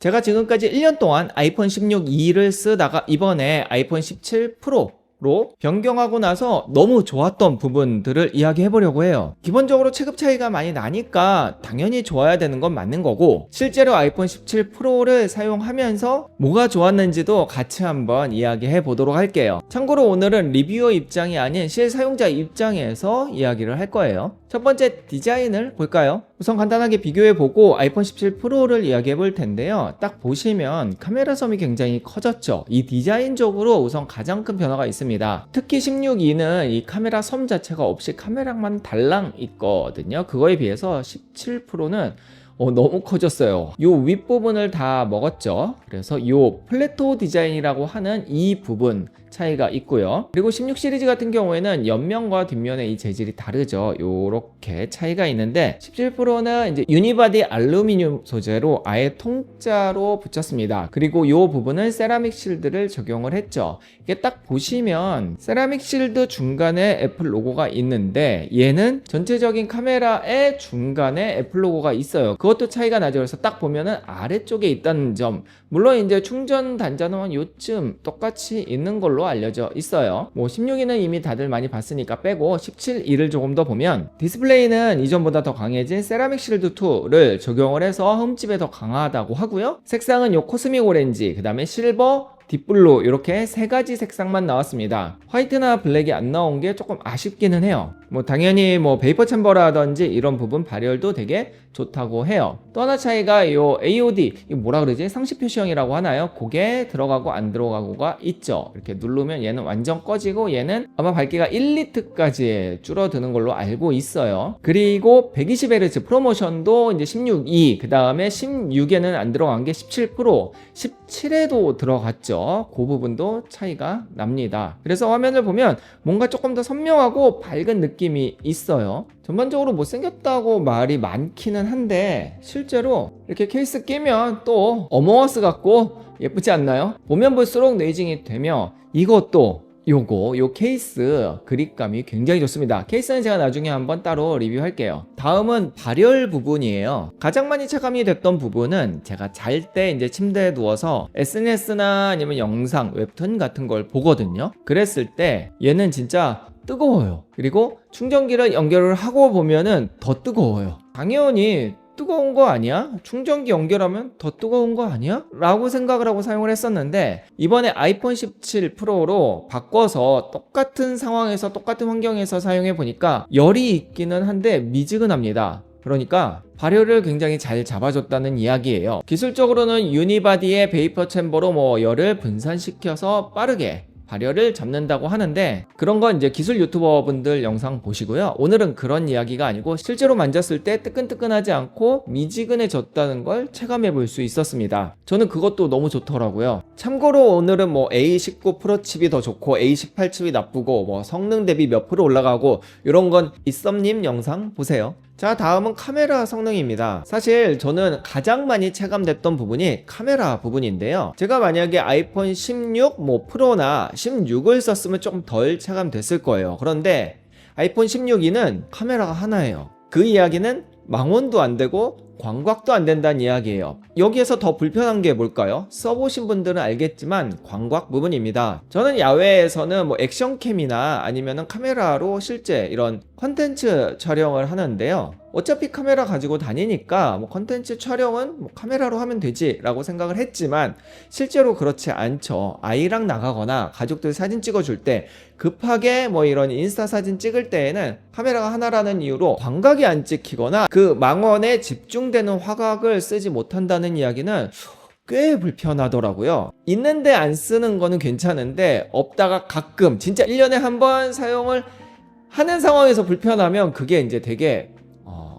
제가 지금까지 1년 동안 아이폰 16E를 쓰다가 이번에 아이폰 17 프로로 변경하고 나서 너무 좋았던 부분들을 이야기해 보려고 해요. 기본적으로 체급 차이가 많이 나니까 당연히 좋아야 되는 건 맞는 거고, 실제로 아이폰 17 프로를 사용하면서 뭐가 좋았는지도 같이 한번 이야기해 보도록 할게요. 참고로 오늘은 리뷰어 입장이 아닌 실사용자 입장에서 이야기를 할 거예요. 첫 번째, 디자인을 볼까요? 우선 간단하게 비교해 보고 아이폰 17 프로를 이야기해 볼 텐데요. 딱 보시면 카메라 섬이 굉장히 커졌죠. 이 디자인적으로 우선 가장 큰 변화가 있습니다. 특히 16E는 이 카메라 섬 자체가 없이 카메라만 달랑 있거든요. 그거에 비해서 17 프로는 너무 커졌어요. 요 윗부분을 다 먹었죠. 그래서 요 플래토 디자인이라고 하는 이 부분 차이가 있고요. 그리고 16 시리즈 같은 경우에는 옆면과 뒷면의 이 재질이 다르죠. 요렇게 차이가 있는데 17 프로는 이제 유니바디 알루미늄 소재로 아예 통짜로 붙였습니다. 그리고 요 부분은 세라믹 실드를 적용을 했죠. 이게 딱 보시면 세라믹 실드 중간에 애플 로고가 있는데 얘는 전체적인 카메라의 중간에 애플 로고가 있어요. 그것도 차이가 나죠. 그래서 딱 보면은 아래쪽에 있다는 점, 물론 이제 충전 단자는 요쯤 똑같이 있는 걸로 알려져 있어요. 뭐 16에는 이미 다들 많이 봤으니까 빼고 17E를 조금 더 보면 디스플레이는 이전보다 더 강해진 세라믹 실드 2를 적용을 해서 흠집에 더 강하다고 하고요. 색상은 요 코스믹 오렌지, 그 다음에 실버, 딥블루 이렇게 세 가지 색상만 나왔습니다. 화이트나 블랙이 안 나온 게 조금 아쉽기는 해요. 뭐 당연히 뭐 베이퍼 챔버라든지 이런 부분 발열도 되게 좋다고 해요. 또 하나 차이가 요 AOD, 이거 뭐라 그러지? 상시 표시형이라고 하나요? 그게 들어가고 안 들어가고가 있죠. 이렇게 누르면 얘는 완전 꺼지고 얘는 아마 밝기가 1니트까지 줄어드는 걸로 알고 있어요. 그리고 120Hz 프로모션도 이제 16E, 그 다음에 16에는 안 들어간 게 17 프로, 17에도 들어갔죠. 그 부분도 차이가 납니다. 그래서 화면을 보면 뭔가 조금 더 선명하고 밝은 느낌이 있어요. 전반적으로 못생겼다고 말이 많기는 한데 실제로 이렇게 케이스 끼면 또 어몽어스 같고 예쁘지 않나요? 보면 볼수록 네이징이 되며 이것도 요 케이스 그립감이 굉장히 좋습니다. 케이스는 제가 나중에 한번 따로 리뷰할게요. 다음은 발열 부분이에요. 가장 많이 체감이 됐던 부분은 제가 잘 때 이제 침대에 누워서 SNS나 아니면 영상, 웹툰 같은 걸 보거든요. 그랬을 때 얘는 진짜 뜨거워요. 그리고 충전기를 연결을 하고 보면은 더 뜨거워요. 당연히 뜨거운 거 아니야? 충전기 연결하면 더 뜨거운 거 아니야? 라고 생각을 하고 사용을 했었는데 이번에 아이폰 17 프로로 바꿔서 똑같은 상황에서 똑같은 환경에서 사용해 보니까 열이 있기는 한데 미지근합니다. 그러니까 발열을 굉장히 잘 잡아줬다는 이야기예요. 기술적으로는 유니바디의 베이퍼 챔버로 뭐 열을 분산시켜서 빠르게 발열을 잡는다고 하는데 그런 건 이제 기술 유튜버 분들 영상 보시고요. 오늘은 그런 이야기가 아니고 실제로 만졌을 때 뜨끈뜨끈하지 않고 미지근해졌다는 걸 체감해 볼 수 있었습니다. 저는 그것도 너무 좋더라고요. 참고로 오늘은 뭐 A19 프로 칩이 더 좋고 A18 칩이 나쁘고 뭐 성능 대비 몇 프로 올라가고 이런 건 이썸님 영상 보세요. 자, 다음은 카메라 성능입니다. 사실 저는 가장 많이 체감됐던 부분이 카메라 부분인데요. 제가 만약에 아이폰 16 뭐 프로나 16을 썼으면 조금 덜 체감됐을 거예요. 그런데 아이폰 16E는 카메라가 하나예요. 그 이야기는 망원도 안 되고 광각도 안 된다는 이야기예요. 여기에서 더 불편한 게 뭘까요? 써보신 분들은 알겠지만 광각 부분입니다. 저는 야외에서는 뭐 액션캠이나 아니면은 카메라로 실제 이런 컨텐츠 촬영을 하는데요. 어차피 카메라 가지고 다니니까 뭐 컨텐츠 촬영은 뭐 카메라로 하면 되지 라고 생각을 했지만 실제로 그렇지 않죠. 아이랑 나가거나 가족들 사진 찍어줄 때 급하게 뭐 이런 인스타 사진 찍을 때에는 카메라가 하나라는 이유로 광각이 안 찍히거나 그 망원에 집중되는 화각을 쓰지 못한다는 이야기는 꽤 불편하더라고요. 있는데 안 쓰는 거는 괜찮은데 없다가 가끔 진짜 1년에 한 번 사용을 하는 상황에서 불편하면 그게 이제 되게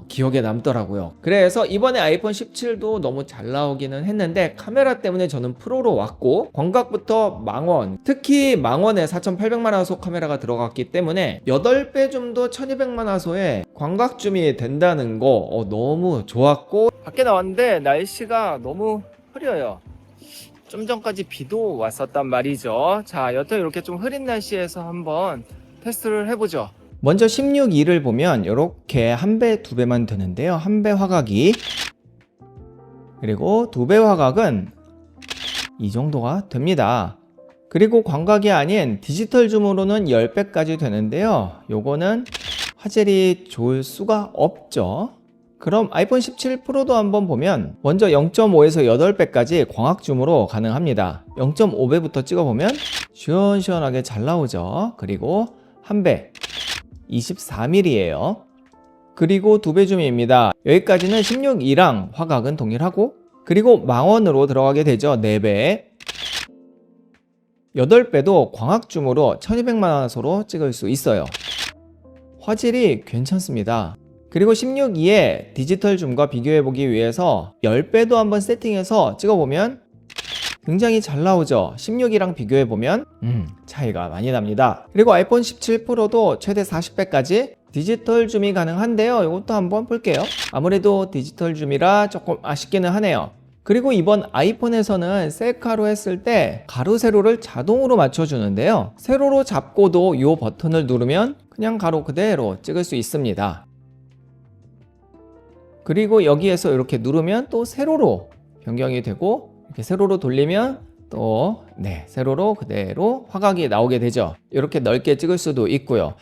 기억에 남더라고요. 그래서 이번에 아이폰 17도 너무 잘 나오기는 했는데 카메라 때문에 저는 프로로 왔고 광각부터 망원, 특히 망원에 4800만화소 카메라가 들어갔기 때문에 8배 정도 1200만화소에 광각줌이 된다는 거 너무 좋았고 밖에 나왔는데 날씨가 너무 흐려요. 좀 전까지 비도 왔었단 말이죠. 자, 여튼 이렇게 좀 흐린 날씨에서 한번 테스트를 해보죠. 먼저 16E를 보면 이렇게 1배, 2배만 되는데요. 1배 화각이 그리고 2배 화각은 이 정도가 됩니다. 그리고 광각이 아닌 디지털 줌으로는 10배까지 되는데요. 요거는 화질이 좋을 수가 없죠. 그럼 아이폰 17 프로도 한번 보면 먼저 0.5에서 8배까지 광학 줌으로 가능합니다. 0.5배부터 찍어보면 시원시원하게 잘 나오죠. 그리고 1배 24mm예요. 그리고 2배 줌입니다. 여기까지는 16이랑 화각은 동일하고, 그리고 망원으로 들어가게 되죠. 4배 8배도 광학 줌으로 1200만화소로 찍을 수 있어요. 화질이 괜찮습니다. 그리고 16.2의 디지털 줌과 비교해보기 위해서 10배도 한번 세팅해서 찍어보면 굉장히 잘 나오죠. 16이랑 비교해보면 차이가 많이 납니다. 그리고 아이폰 17 프로도 최대 40배까지 디지털 줌이 가능한데요. 이것도 한번 볼게요. 아무래도 디지털 줌이라 조금 아쉽기는 하네요. 그리고 이번 아이폰에서는 셀카로 했을 때 가로 세로를 자동으로 맞춰주는데요. 세로로 잡고도 이 버튼을 누르면 그냥 가로 그대로 찍을 수 있습니다. 그리고 여기에서 이렇게 누르면 또 세로로 변경이 되고, 이렇게 세로로 돌리면 또 세로로 그대로 화각이 나오게 되죠. 이렇게 넓게 찍을 수도 있고요.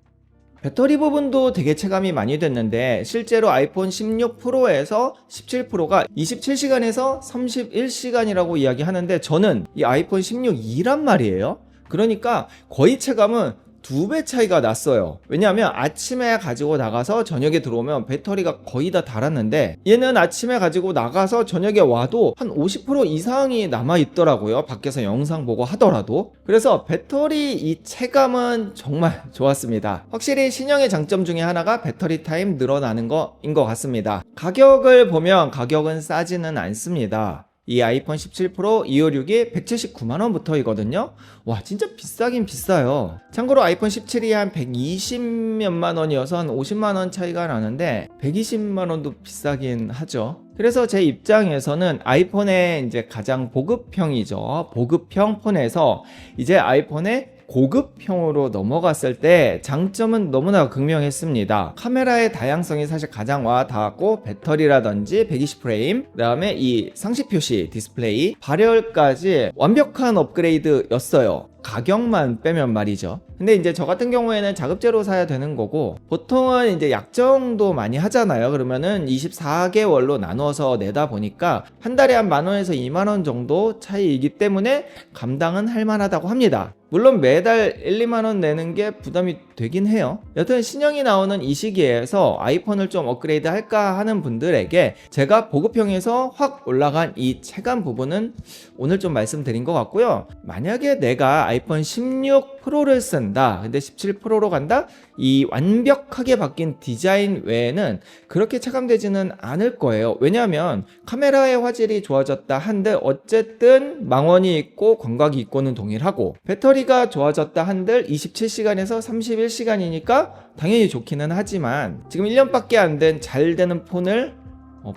배터리 부분도 되게 체감이 많이 됐는데, 실제로 아이폰 16 프로에서 17 프로가 27시간에서 31시간이라고 이야기하는데, 저는 이 아이폰 16이란 말이에요. 그러니까 거의 체감은 2배 차이가 났어요. 왜냐하면 아침에 가지고 나가서 저녁에 들어오면 배터리가 거의 다 닳았는데, 얘는 아침에 가지고 나가서 저녁에 와도 한 50% 이상이 남아있더라고요. 밖에서 영상 보고 하더라도. 그래서 배터리 이 체감은 정말 좋았습니다. 확실히 신형의 장점 중에 하나가 배터리 타임 늘어나는 거인 것 같습니다. 가격을 보면 가격은 싸지는 않습니다. 이 아이폰 17 프로 256이 179만원부터이거든요. 와, 진짜 비싸긴 비싸요. 참고로 아이폰 17이 한 120몇만 원이어서 한 50만원 차이가 나는데 120만원도 비싸긴 하죠. 그래서 제 입장에서는 아이폰의 이제 가장 보급형이죠. 보급형 폰에서 이제 아이폰의 고급형으로 넘어갔을 때 장점은 너무나 극명했습니다. 카메라의 다양성이 사실 가장 와 닿았고, 배터리라든지 120프레임, 그 다음에 이 상시 표시 디스플레이, 발열까지 완벽한 업그레이드였어요. 가격만 빼면 말이죠. 근데 이제 저 같은 경우에는 자급제로 사야 되는 거고, 보통은 이제 약정도 많이 하잖아요. 그러면은 24개월로 나눠서 내다 보니까 한 달에 한 만원에서 2만원 정도 차이이기 때문에 감당은 할 만하다고 합니다. 물론 매달 1, 2만원 내는 게 부담이 되긴 해요. 여튼 신형이 나오는 이 시기에서 아이폰을 좀 업그레이드 할까 하는 분들에게 제가 보급형에서 확 올라간 이 체감 부분은 오늘 좀 말씀드린 것 같고요. 만약에 내가 아이폰 16 프로를 쓴다, 근데 17 프로로 간다? 이 완벽하게 바뀐 디자인 외에는 그렇게 체감되지는 않을 거예요. 왜냐하면 카메라의 화질이 좋아졌다 한들 어쨌든 망원이 있고 광각이 있고는 동일하고, 배터리가 좋아졌다 한들 27시간에서 31시간이니까 당연히 좋기는 하지만, 지금 1년밖에 안 된 잘 되는 폰을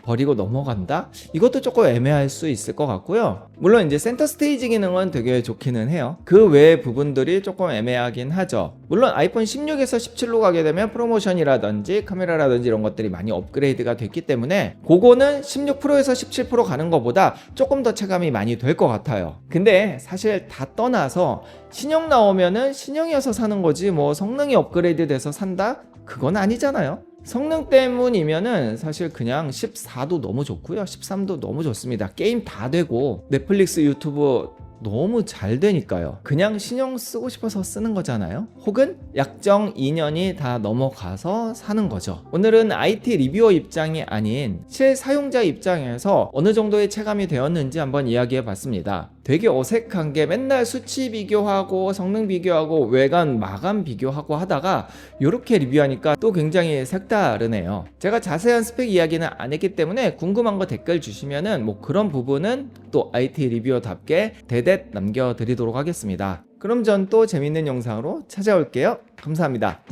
버리고 넘어간다? 이것도 조금 애매할 수 있을 것 같고요. 물론 이제 센터 스테이지 기능은 되게 좋기는 해요. 그 외의 부분들이 조금 애매하긴 하죠. 물론 아이폰 16에서 17로 가게 되면 프로모션이라든지 카메라라든지 이런 것들이 많이 업그레이드가 됐기 때문에 그거는 16 프로에서 17 프로 가는 것보다 조금 더 체감이 많이 될 것 같아요. 근데 사실 다 떠나서 신형 나오면은 신형이어서 사는 거지, 뭐 성능이 업그레이드 돼서 산다? 그건 아니잖아요. 성능 때문이면은 사실 그냥 14도 너무 좋고요, 13도 너무 좋습니다. 게임 다 되고 넷플릭스, 유튜브 너무 잘 되니까요. 그냥 신형 쓰고 싶어서 쓰는 거잖아요. 혹은 약정 2년이 다 넘어가서 사는 거죠. 오늘은 IT 리뷰어 입장이 아닌 실사용자 입장에서 어느 정도의 체감이 되었는지 한번 이야기해 봤습니다. 되게 어색한 게 맨날 수치 비교하고 성능 비교하고 외관 마감 비교하고 하다가 이렇게 리뷰하니까 또 굉장히 색다르네요. 제가 자세한 스펙 이야기는 안 했기 때문에 궁금한 거 댓글 주시면은 뭐 그런 부분은 또 IT 리뷰어답게 대댓 남겨드리도록 하겠습니다. 그럼 전 또 재밌는 영상으로 찾아올게요. 감사합니다.